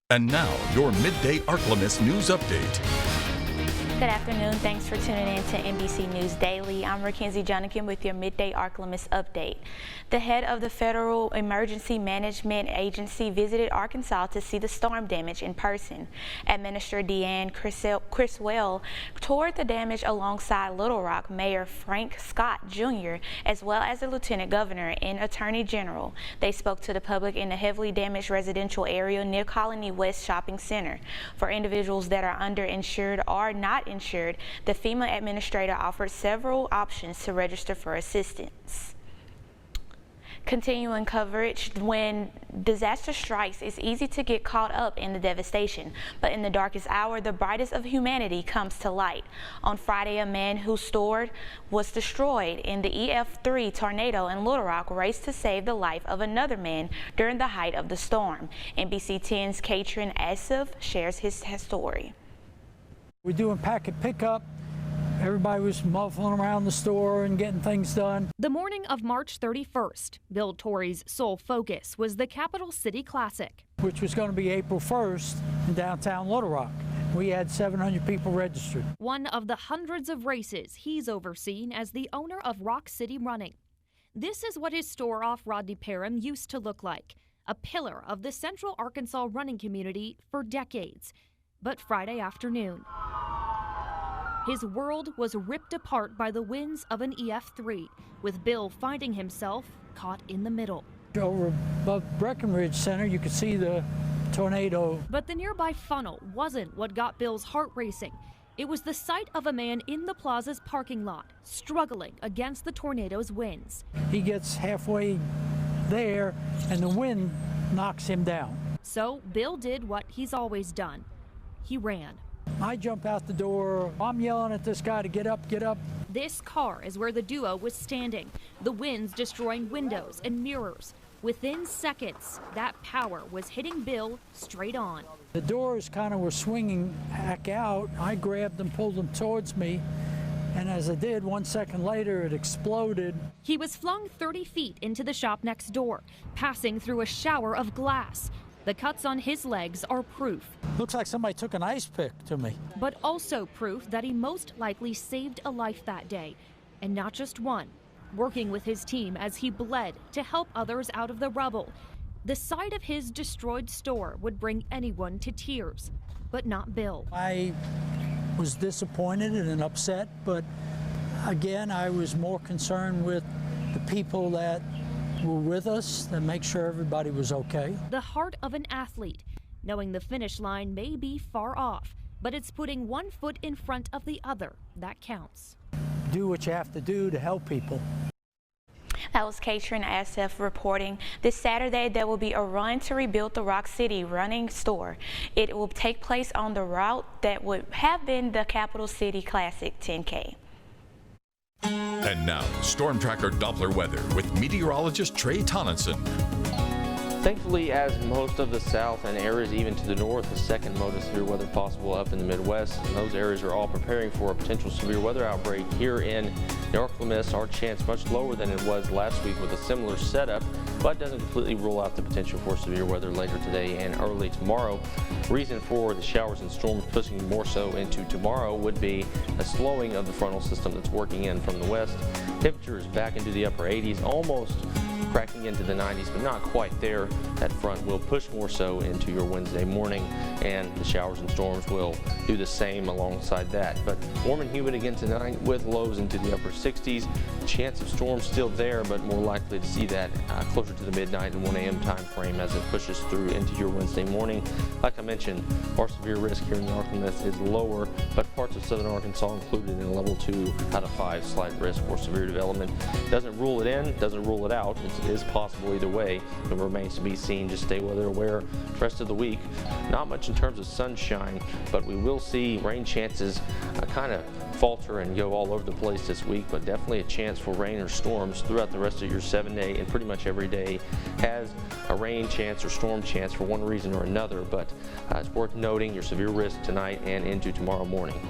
And now, your Midday Ark-La-Miss news update. Good afternoon. Thanks for tuning in to NBC News Daily. I'm Mackenzie Jonikin with your Midday Ark-La-Miss update. The head of the Federal Emergency Management Agency visited Arkansas to see the storm damage in person. Administrator Deanne Criswell toured the damage alongside Little Rock Mayor Frank Scott Jr., as well as the Lieutenant Governor and Attorney General. They spoke to the public in the heavily damaged residential area near Colony West Shopping Center. For individuals that are underinsured or not insured, the FEMA administrator offered several options to register for assistance. Continuing coverage, when disaster strikes, it's easy to get caught up in the devastation, but in the darkest hour, the brightest of humanity comes to light. On Friday, a man whose store was destroyed in the EF3 tornado in Little Rock raced to save the life of another man during the height of the storm. NBC 10's Katrin Asif shares his story. We're doing packet pickup. Everybody was muffling around the store and getting things done. The morning of March 31st, Bill Torrey's sole focus was the Capital City Classic, which was going to be April 1st in downtown Little Rock. We had 700 people registered. One of the hundreds of races he's overseen as the owner of Rock City Running. This is what his store off Rodney Parham used to look like, a pillar of the Central Arkansas running community for decades. But Friday afternoon, his world was ripped apart by the winds of an EF3, with Bill finding himself caught in the middle. Over above Breckenridge Center, you could see the tornado. But the nearby funnel wasn't what got Bill's heart racing. It was the sight of a man in the plaza's parking lot, struggling against the tornado's winds. He gets halfway there, and the wind knocks him down. So Bill did what he's always done. He ran. I jump out the door. I'm yelling at this guy to get up, get up. This car is where the duo was standing, the winds destroying windows and mirrors. Within seconds, that power was hitting Bill straight on. The doors kind of were swinging back out. I grabbed them, pulled them towards me, and as I did, 1 second later, it exploded. He was flung 30 feet into the shop next door, passing through a shower of glass. The cuts on his legs are proof. Looks like somebody took an ice pick to me. But also proof that he most likely saved a life that day, and not just one. Working with his team as he bled to help others out of the rubble. The sight of his destroyed store would bring anyone to tears, but not Bill. I was disappointed and upset, but again, I was more concerned with the people that were with us to make sure everybody was okay. The heart of an athlete, knowing the finish line may be far off, but it's putting one foot in front of the other that counts. Do what you have to do to help people. That was Katrin Asif reporting. This Saturday, there will be a run to rebuild the Rock City running store. It will take place on the route that would have been the Capital City Classic 10K. And now, Storm Tracker Doppler weather with meteorologist Trey Tonneson. Thankfully, as most of the south and areas even to the north, the second most severe weather possible up in the Midwest, and those areas are all preparing for a potential severe weather outbreak here in the Ark-La-Miss. Our chance much lower than it was last week with a similar setup, but doesn't completely rule out the potential for severe weather later today and early tomorrow. Reason for the showers and storms pushing more so into tomorrow would be a slowing of the frontal system that's working in from the west. Temperatures back into the upper 80s, almost cracking into the 90s, but not quite there. That front will push more so into your Wednesday morning, and the showers and storms will do the same alongside that. But warm and humid again tonight with lows into the upper 60s. Chance of storms still there, but more likely to see that closer to the midnight and 1 a.m. time frame as it pushes through into your Wednesday morning. Like I mentioned, our severe risk here in the Ark-La-Miss is lower, but parts of southern Arkansas included in a level 2 out of 5 slight risk for severe development. Doesn't rule it in, doesn't rule it out. It is possible either way. It remains to be seen. Just stay weather aware rest of the week. Not much in terms of sunshine, but we will see rain chances kind of falter and go all over the place this week, but definitely a chance for rain or storms throughout the rest of your 7-day, and pretty much every day has a rain chance or storm chance for one reason or another. But it's worth noting your severe risk tonight and into tomorrow morning.